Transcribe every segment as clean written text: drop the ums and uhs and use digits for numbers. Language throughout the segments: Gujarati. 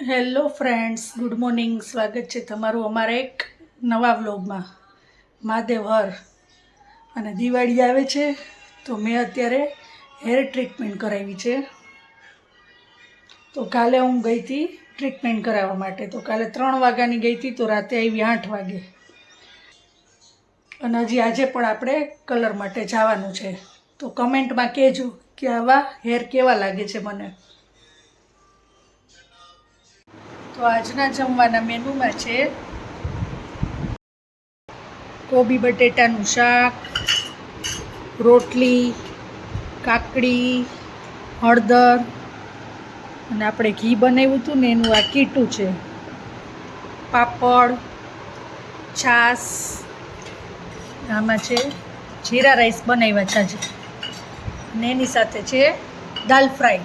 Hello friends, good morning. સ્વાગત છે તમારું અમારા એક નવા વ્લોગમાં. મહાદેવ હર. અને દિવાળી આવે છે તો મેં અત્યારે હેર ટ્રીટમેન્ટ કરાવી છે. તો કાલે હું ગઈ હતી ટ્રીટમેન્ટ કરાવવા માટે. તો કાલે 3 વાગ્યાની ગઈ હતી તો રાતે આવી 8 વાગે. અને હજી આજે પણ આપણે કલર માટે જવાનું છે. તો કમેન્ટમાં કહેજો કે આવા હેર કેવા લાગે છે મને. તો આજના જમવાના મેનુમાં છે કોબી બટેટાનું શાક, રોટલી, કાકડી, હળદર અને આપણે ઘી બનાવ્યું હતું ને એનું આ કીટું છે, પાપડ, છાશ, આમાં છે જીરા રાઈસ બનાવ્યા છે આજે, અને એની સાથે છે દાલ ફ્રાય.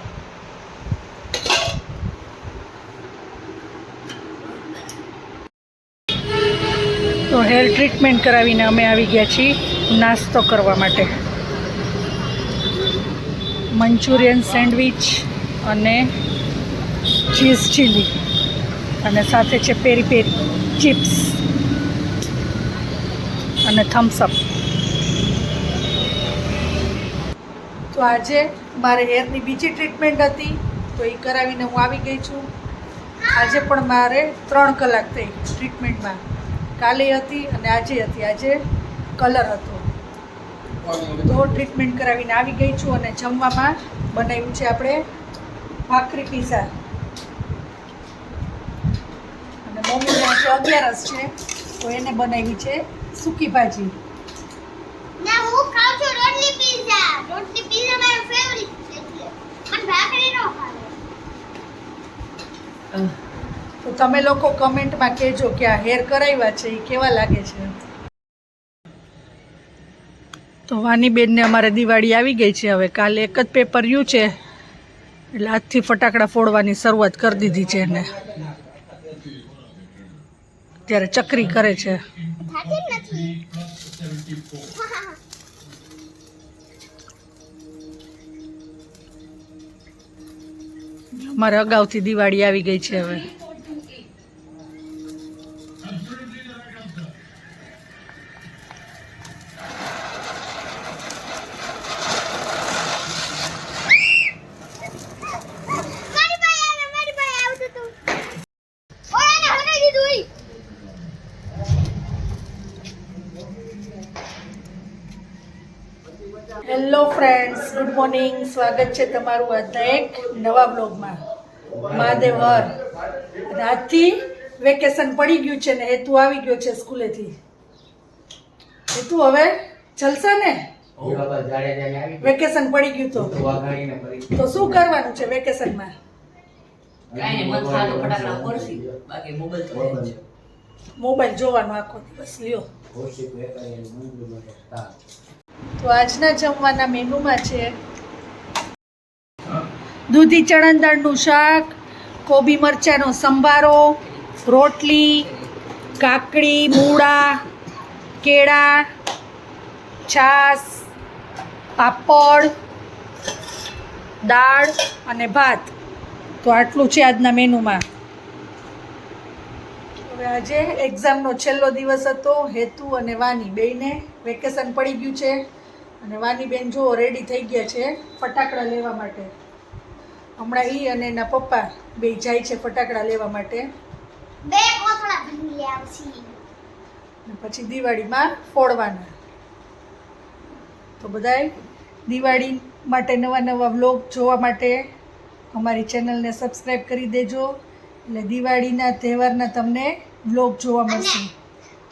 તો હેર ટ્રીટમેન્ટ કરાવીને અમે આવી ગયા છીએ નાસ્તો કરવા માટે. મંચુરિયન સેન્ડવિચ અને ચીઝ ચીલી અને સાથે છે પેરી પેરી ચિપ્સ અને થમ્સઅપ. તો આજે મારે હેરની બીજી ટ્રીટમેન્ટ હતી તો એ કરાવીને હું આવી ગઈ છું. આજે પણ મારે 3 કલાક થઈ ટ્રીટમેન્ટમાં. કાલે હતી અને આજે હતી. આજે કલર હતો. તો ટ્રીટમેન્ટ કરાવીને આવી ગઈ છું. અને જમવામાં બનાવ્યું છે આપણે ભાખરી પીઝા. અને મમ્મીને આજે 11 છે તો એને બનાવી છે સૂકી ભાજી. ના હું ખાઉં છું રોટલી પીઝા. રોટલી પીઝા મારો ફેવરિટ છે એટલે મને ભાખરી નો ભાવે. તો તમે લોકો કમેન્ટમાં કહેજો કે આ હેર કરાવ્યા છે એ કેવા લાગે છે. તો વાનીબેનને અમારે દિવાળી આવી ગઈ છે. હવે કાલે એક જ પેપર રહ્યું છે એટલે આજથી ફટાકડા ફોડવાની શરૂઆત કરી દીધી છે એને. ત્યારે ચકરી કરે છે. થાતી નથી. અમારે અગાઉથી દિવાળી આવી ગઈ છે હવે. મારી પાસે આવતું તું. ઓય એને હટાઈ દીધું ઈ. Hello friends, good morning. સ્વાગત છે તમારું આજના એક નવા બ્લોગમાં. મહાદેવ હર. અને આજથી વેકેશન પડી ગયું છે ને હેતુ આવી ગયો છે સ્કૂલેથી. હેતુ હવે જલસા ને? વેકેશન પડી ગયું તો શું કરવાનું છે વેકેશનમાં? મોબાઈલ જોવાનો આખો દિવસ લ્યો. તો આજના જમવાના મેનુમાં છે દૂધી ચણા દાળનું શાક, કોબી મરચાંનો સંભારો, રોટલી, કાકડી, મૂળા, કેળા, છાશ, પાપડ, દાળ અને ભાત. તો આટલું છે આજના મેનુમાં. હવે આજે એક્ઝામનો છેલ્લો દિવસ હતો. હેતુ અને વાની બેયને વેકેશન પડી ગયું છે. અને વાની બેન જો રેડી થઈ ગયા છે ફટાકડા લેવા માટે. હમણાં ઈ અને એના પપ્પા બે જાય છે ફટાકડા લેવા માટે. બે કોથળા ભરી લે આવશી. અને પછી દિવાળીમાં ફોડવાના. તો બધાય દિવાળી માટે નવા નવા વ્લોગ જોવા માટે અમારી ચેનલને સબસ્ક્રાઈબ કરી દેજો. એટલે દિવાળીના તહેવારના તમને વ્લોગ જોવા મળશે.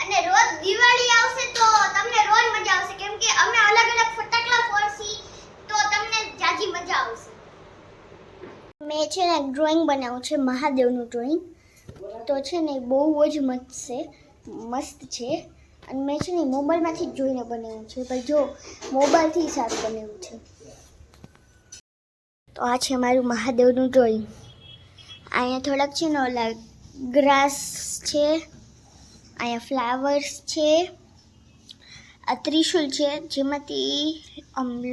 અને રોજ દિવાળી આવશે તો તમને રોજ મજા આવશે કેમ કે અમે અલગ અલગ ફટાકડા ફોડશી તો તમને જાજી મજા આવશે. મેં છે ને ડ્રોઈંગ બનાવ્યું છે મહાદેવનું ડ્રોઈંગ. તો છે ને બહુ જ મસ્ત છે. અને મેં છે ને મોબાઈલમાંથી જ જોઈને બનાવ્યું છે. પણ જો મોબાઈલથી સારું બનાવ્યું છે. તો આ છે મારું મહાદેવનું ડ્રોઈંગ. અહીંયા થોડાક છે ને ઓલા ગ્રાસ છે, અહીંયા ફ્લાવર્સ છે, આ ત્રિશુલ છે જેમાંથી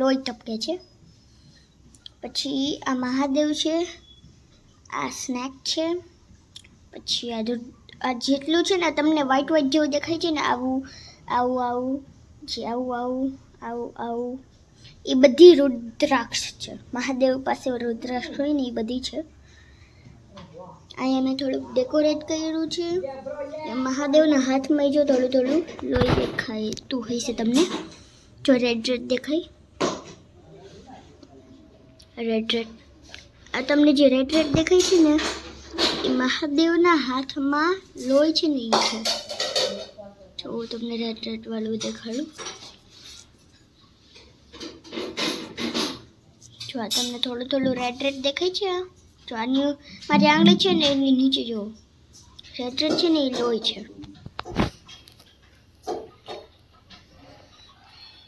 લોહી ટપકે છે, પછી આ મહાદેવ છે, આ સ્નેક છે, પછી આ જેટલું છે ને તમને વ્હાઈટ વ્હાઈટ જેવું દેખાય છે ને આવું આવું આવું જે આવું એ બધી રુદ્રાક્ષ છે. મહાદેવ પાસે રુદ્રાક્ષ હોય ને એ બધી છે. અહીંયા મેં થોડુંક ડેકોરેટ કર્યું છે. મહાદેવના હાથમાં જો થોડું થોડું લોહી દેખાતું હોય છે તમને. જો રેડ દેખાય રેડ આ તમને જે રેડ દેખાય છે ને એ મહાદેવના હાથમાં લોહી છે ને એ છે. જો હું તમને રેડ વાળું દેખાડું. જો આ તમને થોડું થોડું રેડ દેખાય છે. જો આની મારી આંગળી છે ને એની નીચે જો રેડ છે ને એ લોહી છે.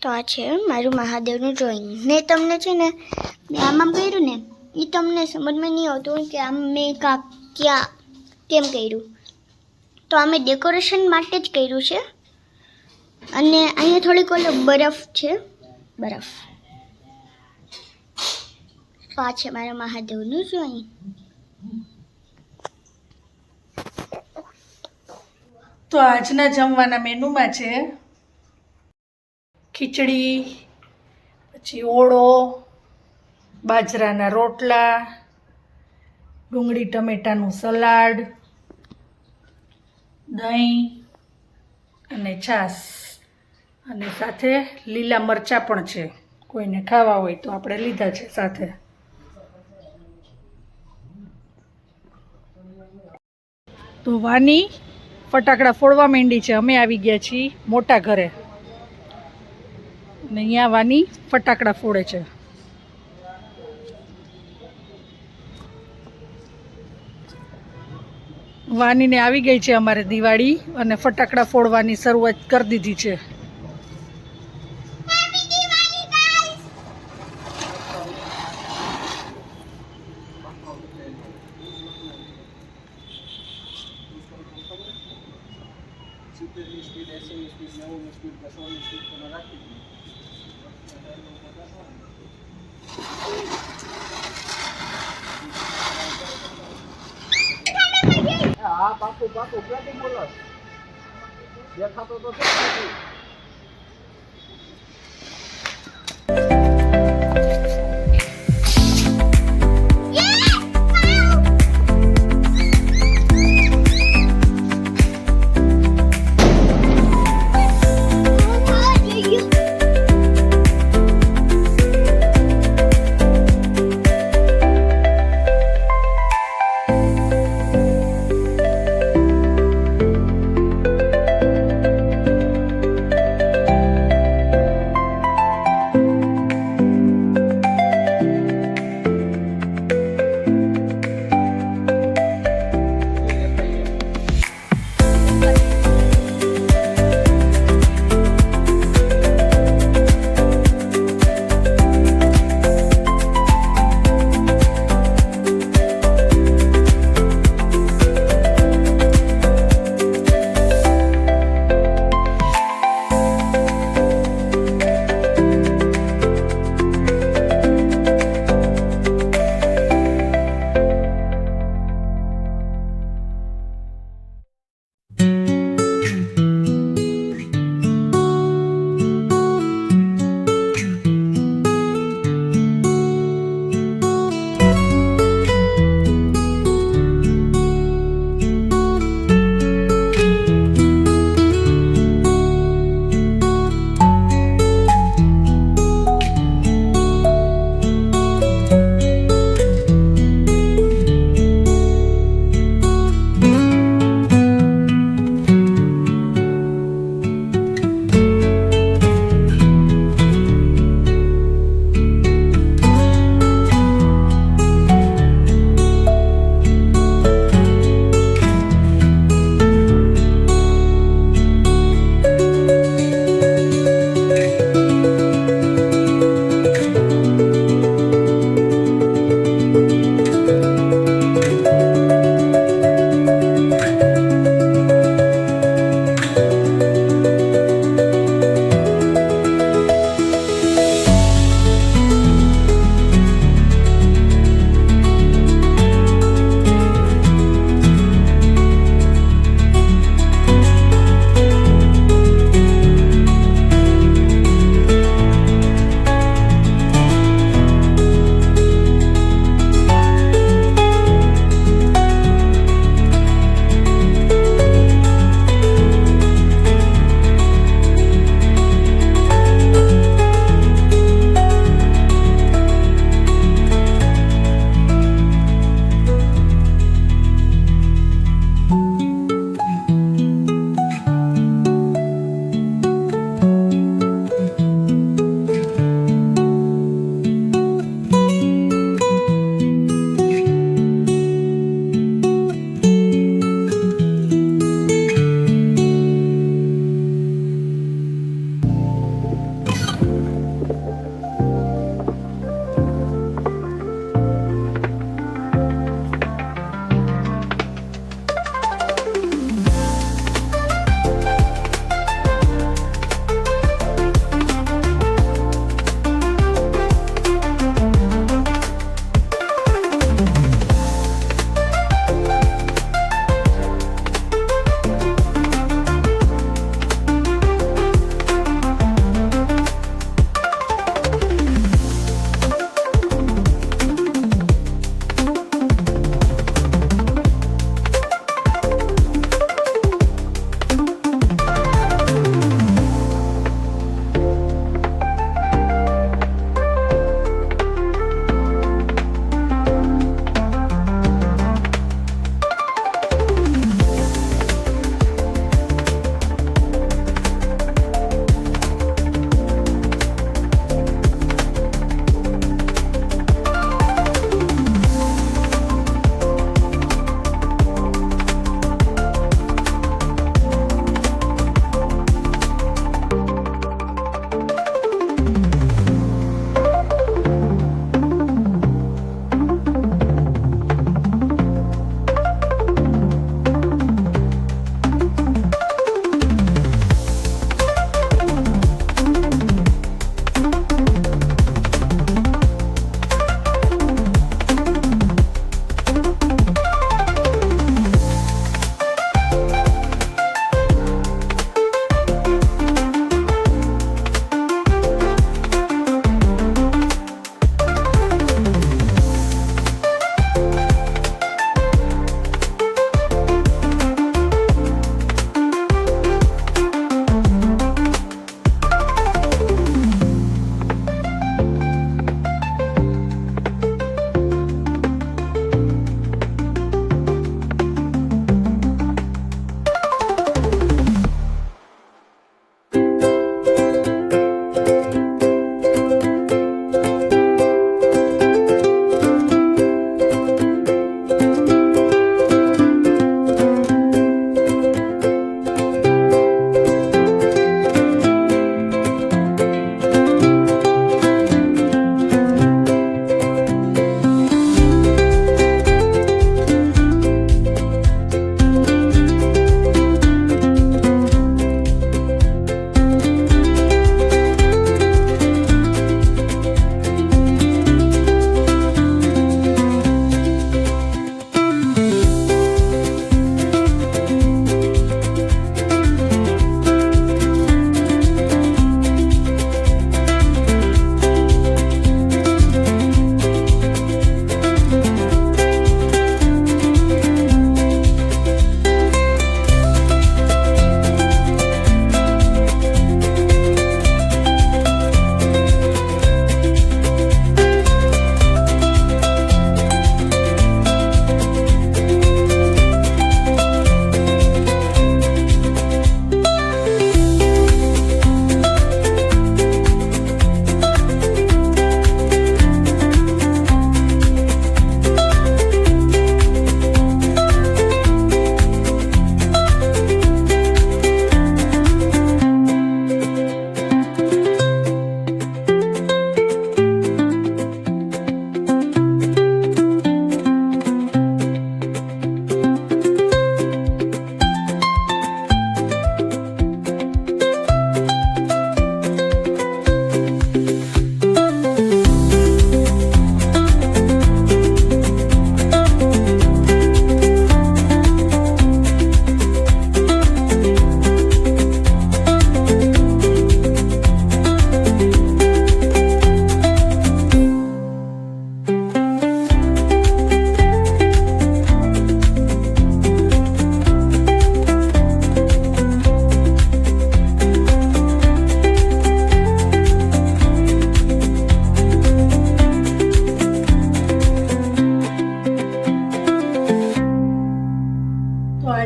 તો આ છે મારું મહાદેવનું ડ્રોઈંગ. મેં તમને છે ને મેં આમ કર્યું ને એ તમને સમજમાં નહીં આવતું કે આમ મેં ક્યાં કેમ કર્યું. તો અમે ડેકોરેશન માટે જ કર્યું છે. અને અહીંયા થોડીક ઓલો બરફ છે બરફ. તો આ છે મારા મહાદેવનું ડ્રોઈંગ. તો આજના જમવાના મેનુમાં છે ખીચડી, પછી ઓળો, બાજરાના રોટલા, ડુંગળી ટમેટાનું સલાડ, દહીં અને છાશ, અને સાથે લીલા મરચાં પણ છે. કોઈને ખાવા હોય તો આપણે લીધા છે સાથે. તો વાની ફટાકડા ફોડવા માંડી છે. અમે આવી ગયા છીએ મોટા ઘરે અને અહીંયા વાની ફટાકડા ફોડે છે. વાનીને આવી ગઈ છે અમારે દિવાળી અને ફટાકડા ફોડવાની શરૂઆત કરી દીધી છે. હા પાકું ક્યાંથી બોલો દેખાતો તો છે.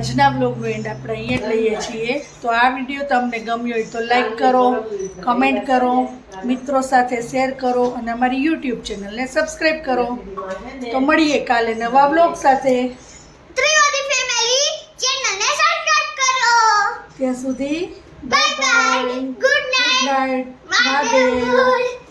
આજના બ્લોગનો એન્ડ આપણે અહીંયા જ લઈએ છીએ. તો આ વિડીયો તમને ગમ્યો હોય તો લાઈક કરો, કમેન્ટ કરો, મિત્રો સાથે શેર કરો અને અમારી યુટ્યુબ ચેનલને સબસ્ક્રાઈબ કરો. તો મળીએ કાલે નવા બ્લોગ સાથે. ત્રિવેદી ફેમિલી ચેનલને સબસ્ક્રાઇબ કરો. ત્યાં સુધી bye bye. Good night. Night. Mahadev.